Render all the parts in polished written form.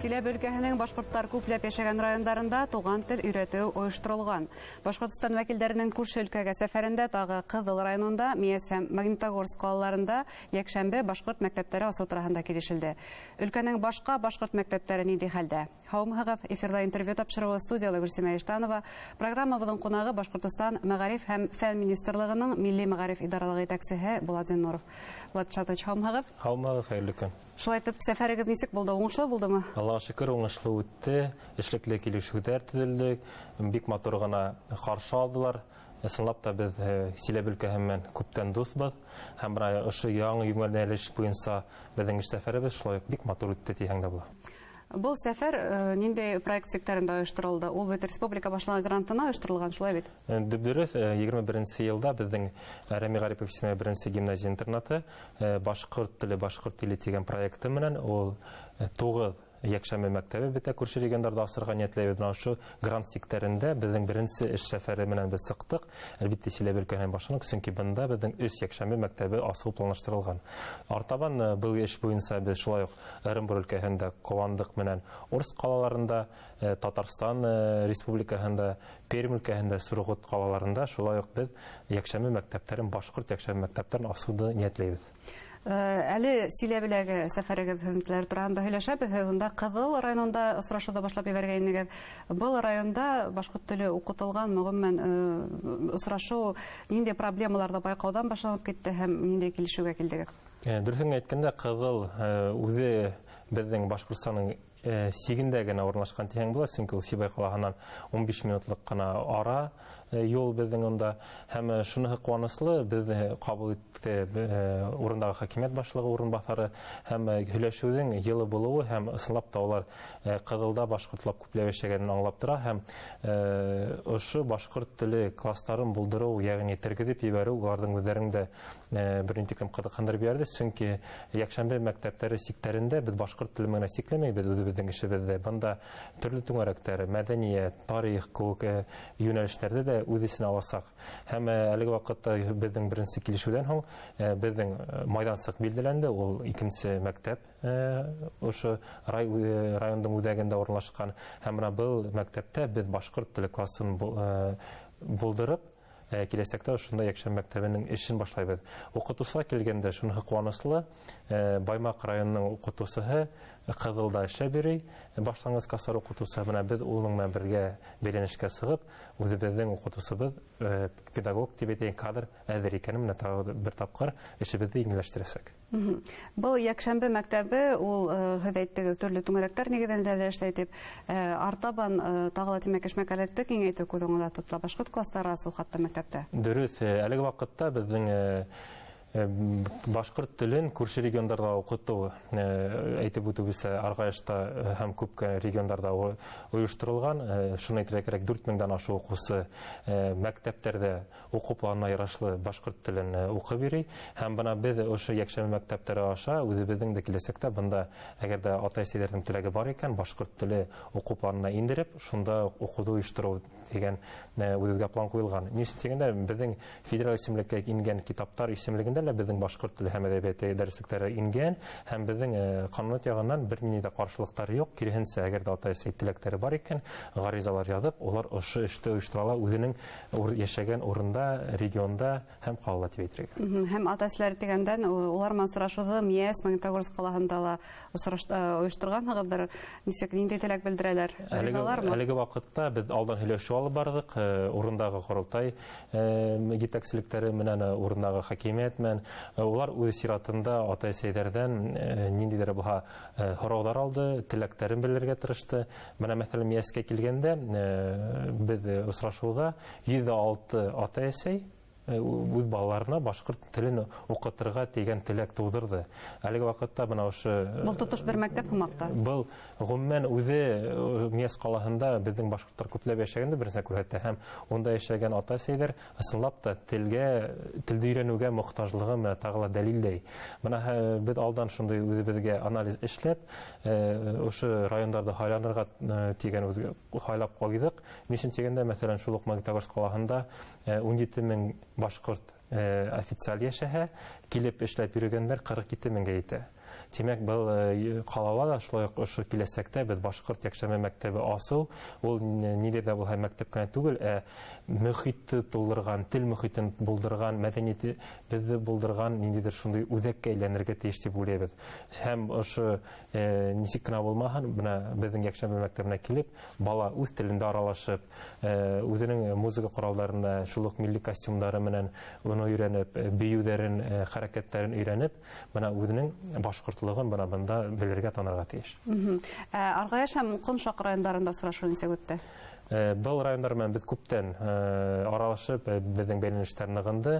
Силәбе өлкәһенең башкортлар күпләп яшәгән райондарында туган тел өйрәтү оештырылган. Башкортстан вәкилләренең күрше өлкәгә сәфәрендә тагы Кызыл районында, Миәс һәм Магнитогорск калаларында якшәмбе башкорт мәктәпләре асу турында килешелде. Өлкәнең башка башкорт мәктәпләре нинди хәлдә? Һаумыгыз, эфирда интервью тапшыруы студиялы Гөлсемә Иштанова, программабызның кунагы Башкортстан Мәгариф һәм фән министрлыгының милли мәгариф идаралыгы итәкчесе Булат Зиннуров. Булат Шатович, һаумыгыз. Һаумыгыз, хәерле көн. Шулай итеп, сәфәрегез нисек булды? Уңышлы булдымы? Аллаһка шөкер, уңышлы үтте. Эшлекле килешүләр төзелде. Бик матур гына каршы алдылар. Ысынлап та без Силәбе өлкәһеннән күптән дусбыз. Һәм ошо яңа юнәлеш буенча безнең эш сәфәребез шулай бик матур үтте дигән дә була. Бұл сәфәр нинди проект секторында оештырылды? Ул бит республика башлыгы грантына оештырылган, шулай бит? Дөрес, 21 елда безнең Рәми Гарипов исемле беренче гимназия интернаты башкорт теле дигән проекты менән ул 9 якшәмбе мәктәбе бетә күрше регионнарда асырга ниятләбез. Менә шу грант секторында безнең беренче эш сәфәре менән без сыктык. Әлбәттә Силәбе өлкәһеннән башланык, чөнки бында безнең үз якшәмбе мәктәбе асу планлаштырылган. Артабан бу эш буенча без шулай ук Оренбур өлкәһендә Ковандык менән Орск калаларында, Татарстан республикаһында, Пермь өлкәһендә Сургут калаларында шулай ук без якшәмбе мәктәпләрен, башкорт якшәмбе мәктәпләрен асуды ниятләбез. Әле Силәбеләге сәфәрегез хезмәтләре турында һөйләшәбез. Анда Кызыл районында осрашуда башлап ебәргәнегез. Был районда башкорт теле укытылган, мөгаен осрашу нинди проблемаларда байкаудан башланып китте һәм нинди килешүгә килдегез? Дөресен әйткәндә, Кызыл үзе безнең Башкортстанның сигендә генә урнашкан тиһәң була, чөнки ул Сибай калаһыннан 15 минутлык кына ара юл безнең анда. Һәм шуны куанычлы, безне кабул итте урындагы хакимият башлыгы урынбасары һәм һөйләшүнең йылы булуы һәм ысынлап та улар Кызылда башкортлар күпләп яшәгәнен аңлап тора һәм ошо башкорт теле класстарын булдыру, ягъни тергезеп ибәрү уларның үзләрендә беренче кызыксындырып бирде, чөнки якшәмбе мәктәпләре секторында без башкорт теле менән сикләмәйбез, үзебезнең эшебездә. Бында төрле түңәрәктәр, мәдәният, тарих күк юнәлешләрдә дә үзесен аласак. Һәм әлеге вакытта безнең беренче килешүдән һоң безнең майдансык билдәләнде. Ул икенче мәктәп ошо райондың үзәгендә урнашкан. Һәм бу мәктәптә без башкорт теле классын булдырып киләсәктә шунда якшәмбе мәктәбенең эшен башлайбыз. Укытучыга килгәндә шуны куанычлы, Баймак районының укытучысы Кызылда эшләп йөри, башлангыч класслар укытучысы менә без улның белән бергә бәйләнешкә сыгып, үзебезнең укытучыбыз педагог дип әйтә кадр әзер икәнен менә тагы бер тапкыр эшебезне иңләштерәсәк. Бұл якшәмбе мәктәбе, ул һәйдәттәге төрле түңәрәкләр нигезендә эшләй дип, артабан тагы да тимәк эшмәкәрлекне киңәйтү күзеңдә тотыла. Башкорт класслары асу хатта мәктәптә. Дөрес, әлеге вакытта безнең башкорт телен күрше регионнарда укыту, әйтеп үтүбезчә, Аргаяшта һәм күп регионнарда оештырылган. Шуны әйтергә кирәк, 4000-дән ашу укучы мәктәпләрдә уку планына ярашлы башкорт телен укып йөри. Һәм бына без ошо якшәмбе мәктәпләре аша үзебезнең дә киләсәктә бында, әгәр дә ата-әсәләрнең теләге бар икән, башкорт теле уку планына индереп, шунда укуды оештыру дигән үзебезгә план куелган. Ничек дигәндә, безнең федераль исемлеккә ингән китаплар исемлегендә безнең башкорт теле һәм әдәбияты дәреслектәре ингән һәм безнең канун ягыннан бер нинди дә каршылыктар юк. Киресенчә, әгәр дә ата-әсә теләкләре бар икән, гаризалар язып, улар ошо эште оештыралар үзенең яшәгән урында, регионда һәм калала дип әйтергә. Һәм ата-әсәләр дигәндән улар сорашуды Миәс, Магнитогорск калаһында ла оештырганныгыдыр. Ничек, нинди теләк белдерәләр? Гаризалармы? Әлеге вакытта без алдан һөйләшү алып бардык, урындагы корылтай җитәкчелектәре менән урындагы хакимият менән. Улар үз сиратында ата-әсәләрдән ниндидер була һораулар алды, теләкләрен белергә тырышты. Менә мәсәлән Миәскә килгәндә без осрашуга 106 ата-әсә үз балаларына башкорт телен укытырга дигән теләк тудырды. Әлеге вакытта менә ошо бу тотыш бер мәктәп хымакта. Бу гомумән үзе Миәс калаһында безнең башкортлар күпләп яшәгәндә берсенә күрһәтә һәм онда яшәгән ата-әсәләр ысынлап та телде өйрәнүгә мохтаҗлыгы тагыла дәлилләй. Менә без алдан шундый үзебезгә анализ эшләп, ошо районнарда хайланырга дигән үзгә хайлап куйдык. Ничек дигәндә, мәсәлән, шул ук Магнитогорск калаһында 17 мең башкорт официаль яшәһә, килеп эшләп йөргәннәр 42 меңгә җитә. Тимәк, был калала да шулай ук ошо киләсәктә без башкорт якшәмбе мәктәбе асыл. Ул нидә дә булһа мәктәп кенә түгел, мөхитте тулдырган, тел мөхитен булдырган, мәдәнияте безне булдырган ниндидер шундый үзәккә әйләнергә тиеш дип уйлыйбыз. Һәм ошо ничек кенә булмаһын, менә безнең якшәмбе мәктәбенә килеп, бала үз телендә аралашып, үзенең музыка коралларында, шулык милли костюмнары менән уны өйрәнеп, биюдәрен, хәрәкәтләрен өйрәнеп, менә үзенең башкортлыгын менә монда белергә, танырга тиеш. Аргаяш һәм Коншак районнарында сорашу ничек үтте? Был райондар менән без күптән аралашып, безнең бәйләнештәр ныгынды.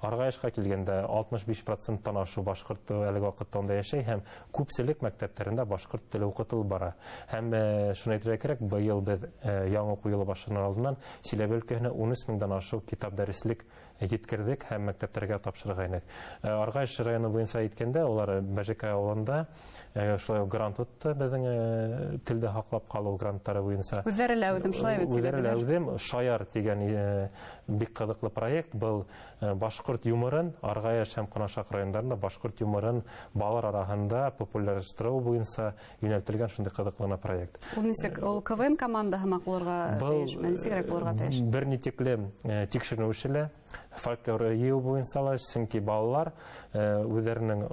Аргаешка килгәндә 65%-тан ашу башкорт әлеге вакытта анда яшәй һәм күпселек мәктәпләрендә башкорт теле укытылып бара. Һәм шуны әйтергә кирәк, быел без яңа уку елы башыннан алдыннан Силәбе өлкәһенә 13 меңдән ашу китап дәреслек җиткердек һәм мәктәпләргә тапшыргайнык. Аргаеш районы буенча әйткәндә, улар БЖК авылында шулай грант утты, безнең телдә һаклап калу гранттары буенча. Үзләреләүдем Шаяр дигән бик кызыклы проект. Был башкорт юморын Аргаеш һәм Конашак районнарында башкорт юморын балалар арасында популярлаштыру буенча юнәлтелгән шундый кызыклы проект. Ул ничек, ул КВН командаһы булырга тиеш, ничек булырга тиеш? Бернитекле тикшерү эшле фольклор ел буенча, чөнки балалар үзләренең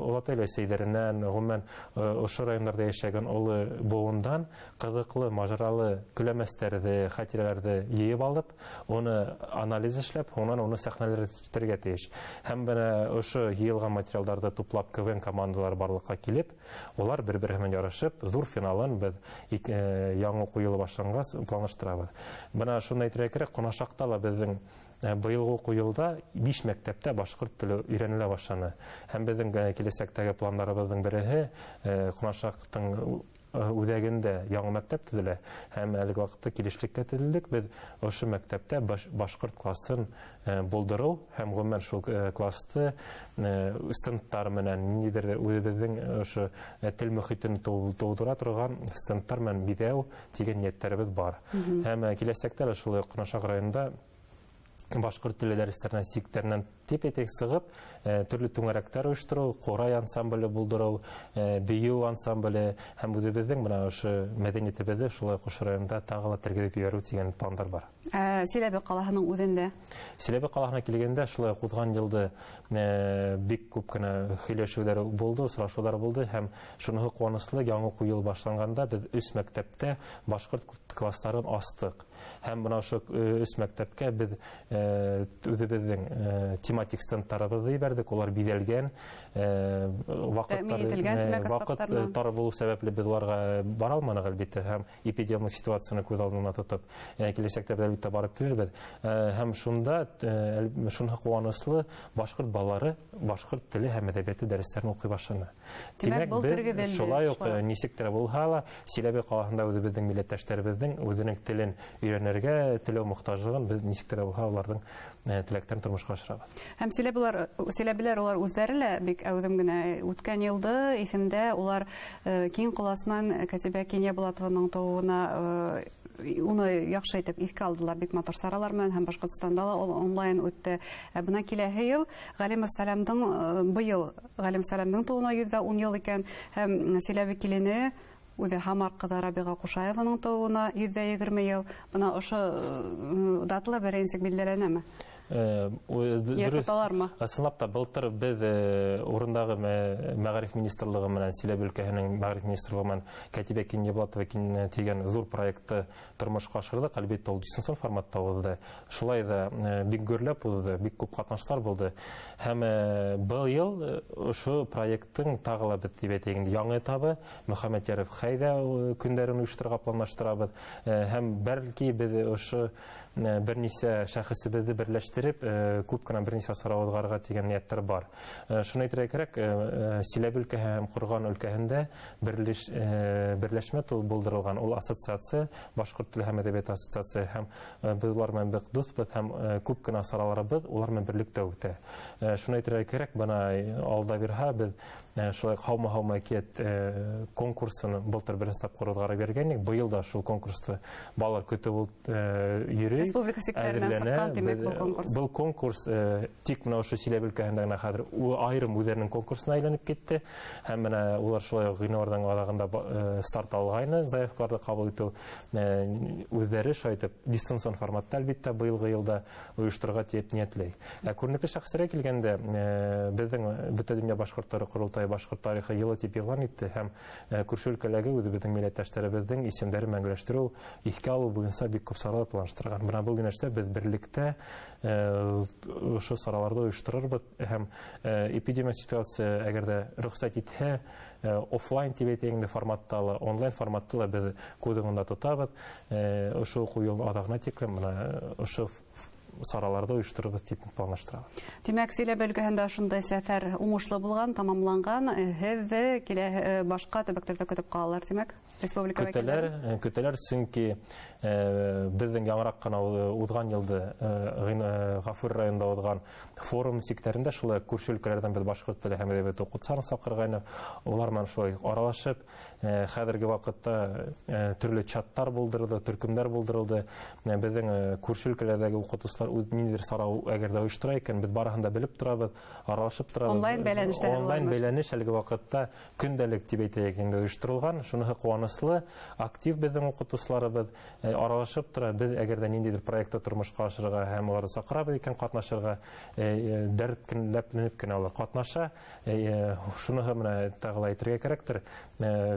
олатай өләсәйләреннән, гомумән ошо районнарда яшәгән олы буындан кызыклы, мажаралы күләмәстәрне, хатирәләрне йыеп алып, оны анализ эшләп, оннан оны сәхнәләштерергә тиеш. Һәм менә ошо йыелган материалларны туплап КВН командалары барлыкка килеп, улар бер-бире белән ярышып, зур финалын без яңа уку елы башлангас планлаштырабыз. Менә шуны әйтергә кирәк, Конашакта да безнең быелгы уку елда 5 мәктәптә башкорт теле өйрәнелә башланы. Һәм безнең киләсәктәге планнарыбызның береһе Конашактың үзәгендә яңа мәктәп төзелә. Һәм әлеге вакытта килешлеккә төзелдек. Без ошо мәктәптә башкорт классын булдыру һәм гомумән шул классты стендтар менән нидер үзебезнең ошо тел мөхитен тудыра торган стендтар менән бидәү дигән нияттеребез бар. Һәм киләсәктә шул Конашак районында башкорт теле дәресләренә сиктернән тепетек сыгып, төрле түңәрәктәр оештыру, корай ансамбле булдыру, бию ансамбле һәм үзебезнең менә ошо мәдәниятебезне шулай кош районында тагыла тергезеп йөрү дигән планнар бар. Силәбе калаһының үзендә. Силәбе калаһына килгәндә шулай узган елда бик күп кенә һөйләшүләр булды, сорашулар булды һәм шуны куанычлы яңа уку ел башланганда без үз мәктәптә башкорт классларын астык. Һәм менә ошо үз мәктәпкә без үзебезнең тематик стендтарыбызны ибәрдек, улар биделгән, вакыт тар булу сәбәпле без уларга бара алмадык әлбәттә, һәм эпидемик ситуацияны күз алдына тотып, киләсәктә без әлбәттә барып килербез. Һәм шунда шуны куанычлы башкорт балалары башкорт теле һәм әдәбияты дәресләрен укый башлады. Димәк, без шулай ук ничектер булһа, Силәбе калаһында үзебезнең милләттәшләребезнең үзенең телен өйрәнергә теләү мохтаҗлыгын без ничектер булһа уларның теләктәрен тормышка ашырабыз. Һәм Силәбеләр улар үзләре лә бик әүдем генә үткән елда исемдә улар киң куласман Катибә Кения Булатованың тууына уны яхшы итеп искә алдылар, бик матур саралар менән һәм Башкортстанда ла онлайн үтте. Бына киләһе ел Галимов Сәламның быел Галимов Сәламның тууына 110 ел икән һәм Силәбе килене үзе Хамар кызы Рабига Кушаеваның тууына 120 ел. Бына ошо даталар беренчек билгеләнәме? Ысынлап та былтыр без урындагы мәгариф министрлыгы менән Силәбе өлкәһенең мәгариф министрлыгы менән Катибә Кения Булатова дигән зур проектты тормышка ашырдык. Әлбәттә, ул дистанцион форматта узды. Шулай да бик гөрләп узды, бик күп катнашлар булды. Һәм быел ошо проекттың тагыла дип әйтәйин, яңа этабы Мөхәммәд Яриф Хәйдә көндәрен оештырырга планлаштырабыз. Һәм бәлки без ошо берничә шәхесебезне берләштереп, күп кенә берничә сарауызгарга дигән нияттер бар. Шуны әйтергә кирәк, Силәбе өлкәһе һәм Курган өлкәһендә берләшмә булдырылган. Ул ассоциация, башкорт теле һәм әдәбият ассоциация һәм без улар белән бик дустбыз һәм күп кенә сараларыбыз улар белән берлектә үтә. Шуны әйтергә кирәк, бана алда бирһә без шулай хаума кет конкурсын былтыр беренче тапкыр узгара бергәнник. Быел да шул конкурсты балалар көтө булып йөри. Республика секторынан сыккан демәк бу конкурс. Бу конкурс тик менә ошо Силәбе өлкәһендә генә хәзер айрым үзләренең конкурсына әйләнеп китте. Һәм менә улар шулай гыйнвардан алагында старт алгайны, заявкаларны кабул итү үзләре шайтып дистанцион форматта әлбәттә быелгы елда оештырырга ниятләй. Күренекле шәхесләргә килгәндә безнең Бөтендөнья башкортлары курултайы башкорт тарихы елы дип игълан итте һәм күрше өлкәләргә үзебезнең милләттәшләребезнең исемнәрен мәңгеләштерү, искә алу буенча бик күп саралар планлаштырган. Менә бу юнәлештә без берлектә ошо сараларда оештырырбыз һәм эпидемия ситуация әгәр дә рөхсәт итһә, офлайн тибетеңдә форматта, онлайн форматта ла без күзеңдә тотабыз. Ошо уку елны адагына тиклем менә ошо сараларда оештырырбыз дип планлаштырабыз. Димәк, Силәбе өлкәһендә шундай сәфәр уңышлы булган, тамамланган, һез килә башка төбәкләрдә көтеп калалар, димәк, республика вәкилләре. Көтәләр, чөнки безнең яңарак кына узган елда Гафур районында узган форум секторында шулай күрше өлкәләрдән без башкорт теле һәм әдәбияты укытучыларын сакырган. Улар менән шулай аралашып, хәзерге вакытта төрле чаттар булдырылды, төркемнәр булдырылды. Безнең күрше өлкәләрдәге укытучылар ниндидер сарау әгәр дә оештыра икән, без барыһын да белеп торабыз, аралашып торабыз. Онлайн бәйләнеш әлеге вакытта көндәлек дип әйтәйек инде оештырылган. Шуны куанычлы, актив безнең укытучыларыбыз аралашып тора. Без әгәр дә ниндидер проектта тормышка ашырырга һәм аларны сакырабыз икән катнашырга, дәртләнеп кенә алар катнаша. Шуны менә тагыла әйтергә кирәктер.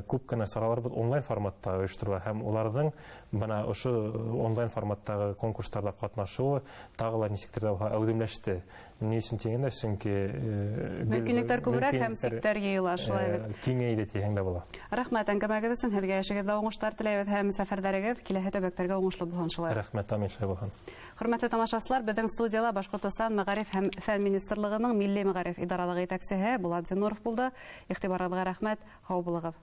Күп кенә сараларыбыз онлайн форматта оештырыла һәм уларның менә ошо онлайн форматтагы конкурсларда катнашуы тагыла ничектер дә әүдемләште. Ни өчен дигәндә, чөнки мөмкинлекләр күбрәк һәм сектор йыела шулай дип. Киңәйде дигәндә була. Рәхмәт әңгәмәгез өчен, һезгә яшәгәндә уңышлар теләйбез һәм сәфәрдәрегез киләсе төбәкләргә уңышлы булсын шулай. Рәхмәт, амин шулай булсын. Хөрмәтле тамашачылар, безнең студиялә Башкортстан мәгариф һәм фән министрлыгының милли мәгариф идаралыгы итәкчесе Булат Зинуров булды. Игътибарыгызга рәхмәт, һау булыгыз.